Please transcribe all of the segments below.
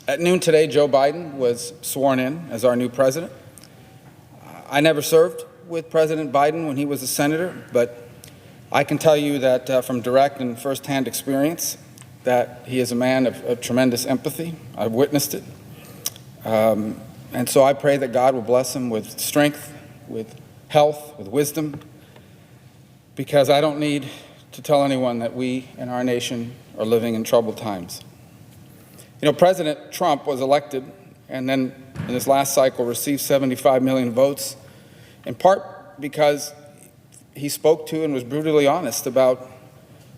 At noon today, Joe Biden was sworn in as our new president. I never served with President Biden when he was a senator, but I can tell you that from direct and firsthand experience that he is a man of tremendous empathy. I've witnessed it. And so I pray that God will bless him with strength, with health, with wisdom, because I don't need to tell anyone that we in our nation are living in troubled times. You know, President Trump was elected and then in this last cycle received 75 million votes, in part because he spoke to and was brutally honest about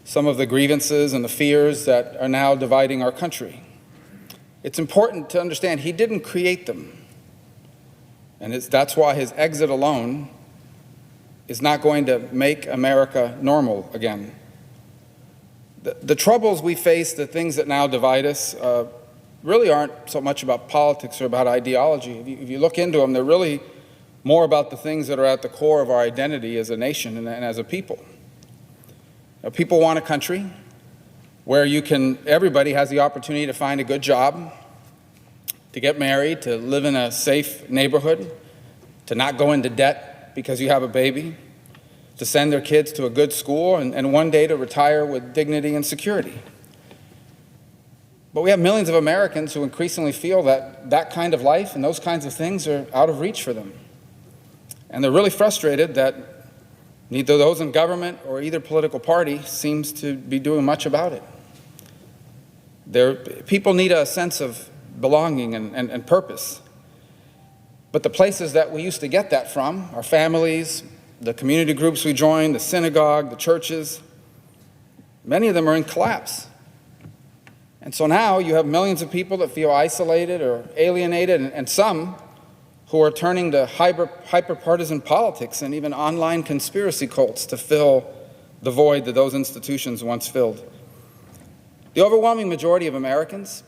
some of the grievances and the fears that are now dividing our country. It's important to understand he didn't create them, and that's why his exit alone is not going to make America normal again. The troubles we face, the things that now divide us, really aren't so much about politics or about ideology. If you look into them, they're really more about the things that are at the core of our identity as a nation and as a people. People want a country where everybody has the opportunity to find a good job, to get married, to live in a safe neighborhood, to not go into debt because you have a baby, to send their kids to a good school, and one day to retire with dignity and security. But we have millions of Americans who increasingly feel that that kind of life and those kinds of things are out of reach for them. And they're really frustrated that neither those in government or either political party seems to be doing much about it. People need a sense of belonging and purpose. But the places that we used to get that from, our families, the community groups we joined, the synagogue, the churches, many of them are in collapse. And so now you have millions of people that feel isolated or alienated, and some who are turning to hyper-partisan politics and even online conspiracy cults to fill the void that those institutions once filled. The overwhelming majority of Americans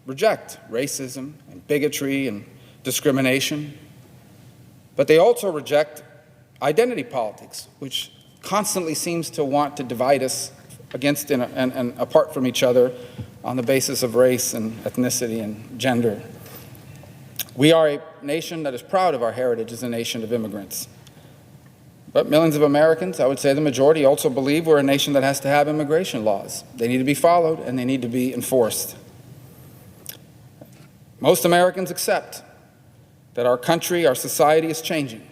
reject racism and bigotry and discrimination, but they also reject identity politics, which constantly seems to want to divide us against and apart from each other on the basis of race and ethnicity and gender. We are a nation that is proud of our heritage as a nation of immigrants. But millions of Americans, I would say the majority, also believe we're a nation that has to have immigration laws. They need to be followed and they need to be enforced. Most Americans accept that our country, our society is changing.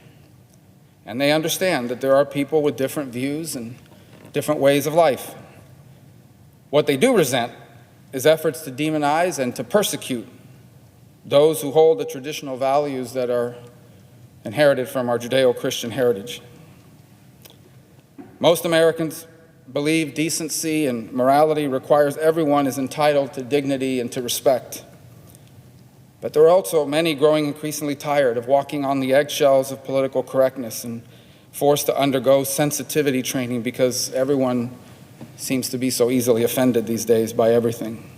And they understand that there are people with different views and different ways of life. What they do resent is efforts to demonize and to persecute those who hold the traditional values that are inherited from our Judeo-Christian heritage. Most Americans believe decency and morality requires everyone is entitled to dignity and to respect. But there are also many growing increasingly tired of walking on the eggshells of political correctness and forced to undergo sensitivity training because everyone seems to be so easily offended these days by everything.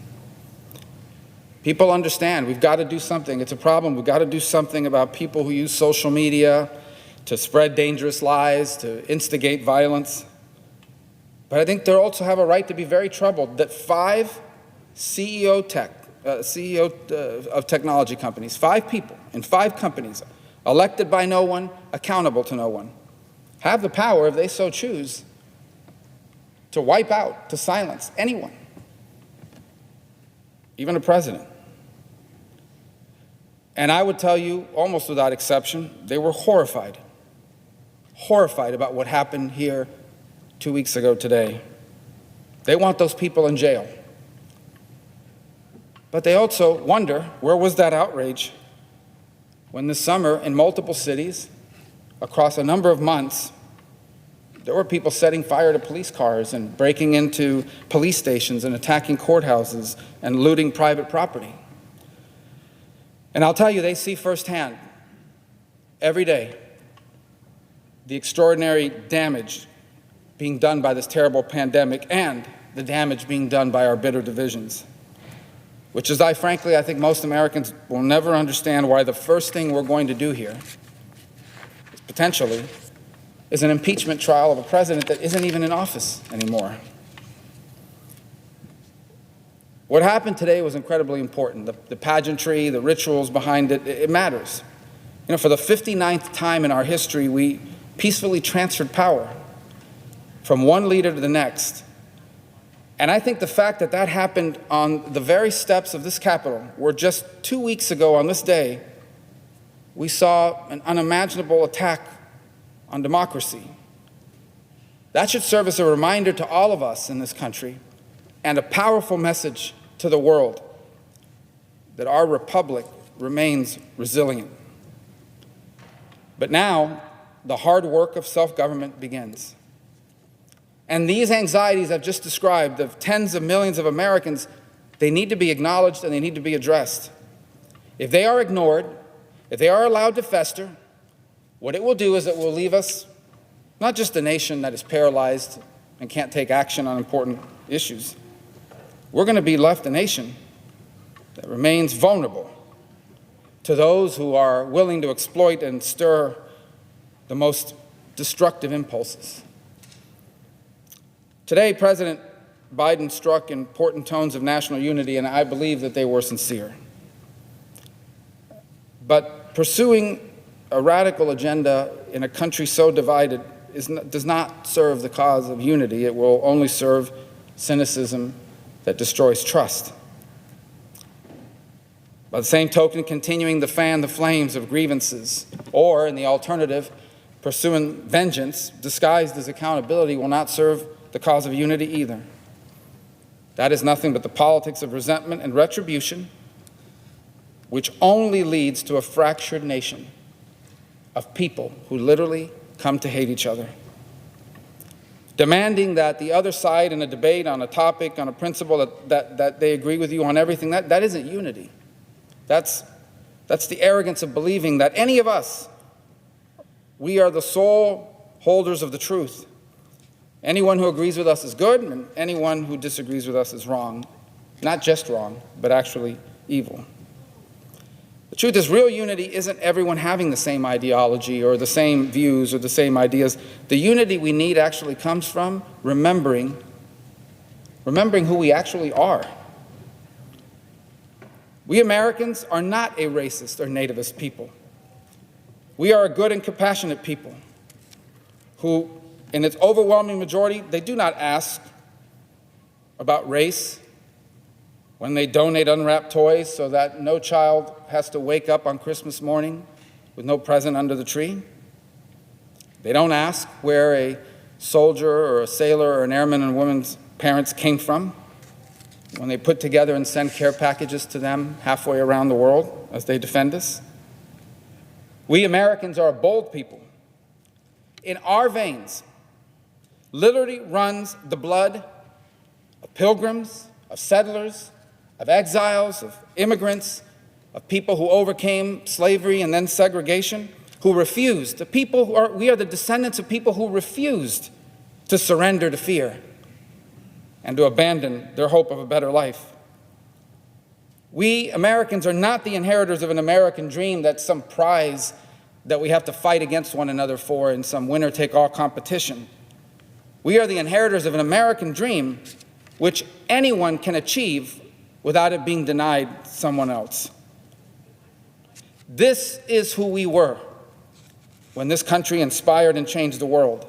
People understand we've got to do something. It's a problem. We've got to do something about people who use social media to spread dangerous lies, to instigate violence. But I think they also have a right to be very troubled that 5 CEO of technology companies, 5 people in 5 companies, elected by no one, accountable to no one, have the power, if they so choose, to wipe out, to silence anyone, even a president. And I would tell you, almost without exception, they were horrified about what happened here 2 weeks ago today. They want those people in jail. But they also wonder, where was that outrage when this summer in multiple cities, across a number of months, there were people setting fire to police cars and breaking into police stations and attacking courthouses and looting private property. And I'll tell you, they see firsthand, every day, the extraordinary damage being done by this terrible pandemic and the damage being done by our bitter divisions. Which is, I think most Americans will never understand why the first thing we're going to do here, potentially, is an impeachment trial of a president that isn't even in office anymore. What happened today was incredibly important. The pageantry, the rituals behind it, it matters. You know, for the 59th time in our history, we peacefully transferred power from one leader to the next. And I think the fact that that happened on the very steps of this Capitol, where just 2 weeks ago on this day, we saw an unimaginable attack on democracy. That should serve as a reminder to all of us in this country and a powerful message to the world that our republic remains resilient. But now, the hard work of self-government begins. And these anxieties I've just described of tens of millions of Americans, they need to be acknowledged and they need to be addressed. If they are ignored, if they are allowed to fester, what it will do is it will leave us not just a nation that is paralyzed and can't take action on important issues. We're going to be left a nation that remains vulnerable to those who are willing to exploit and stir the most destructive impulses. Today, President Biden struck important tones of national unity, and I believe that they were sincere. But pursuing a radical agenda in a country so divided does not serve the cause of unity. It will only serve cynicism that destroys trust. By the same token, continuing to fan the flames of grievances, or, in the alternative, pursuing vengeance disguised as accountability will not serve the cause of unity either. That is nothing but the politics of resentment and retribution, which only leads to a fractured nation of people who literally come to hate each other. Demanding that the other side in a debate on a topic, on a principle, that they agree with you on everything, that isn't unity. That's the arrogance of believing that any of us, we are the sole holders of the truth. Anyone who agrees with us is good, and anyone who disagrees with us is wrong. Not just wrong, but actually evil. The truth is, real unity isn't everyone having the same ideology or the same views or the same ideas. The unity we need actually comes from remembering who we actually are. We Americans are not a racist or nativist people. We are a good and compassionate people who, in its overwhelming majority, they do not ask about race when they donate unwrapped toys so that no child has to wake up on Christmas morning with no present under the tree. They don't ask where a soldier or a sailor or an airman and woman's parents came from when they put together and send care packages to them halfway around the world as they defend us. We Americans are a bold people. In our veins literally runs the blood of pilgrims, of settlers, of exiles, of immigrants, of people who overcame slavery and then segregation, who refused. We are the descendants of people who refused to surrender to fear and to abandon their hope of a better life. We Americans are not the inheritors of an American dream that's some prize that we have to fight against one another for in some winner-take-all competition. We are the inheritors of an American dream which anyone can achieve without it being denied someone else. This is who we were when this country inspired and changed the world.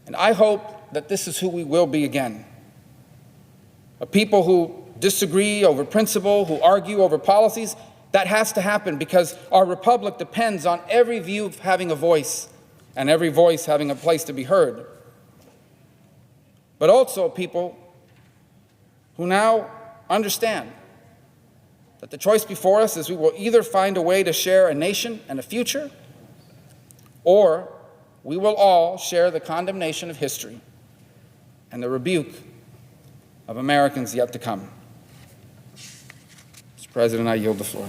And I hope that this is who we will be again. A people who disagree over principle, who argue over policies. That has to happen because our republic depends on every view having a voice and every voice having a place to be heard. But also people who now understand that the choice before us is we will either find a way to share a nation and a future, or we will all share the condemnation of history and the rebuke of Americans yet to come. Mr. President, I yield the floor.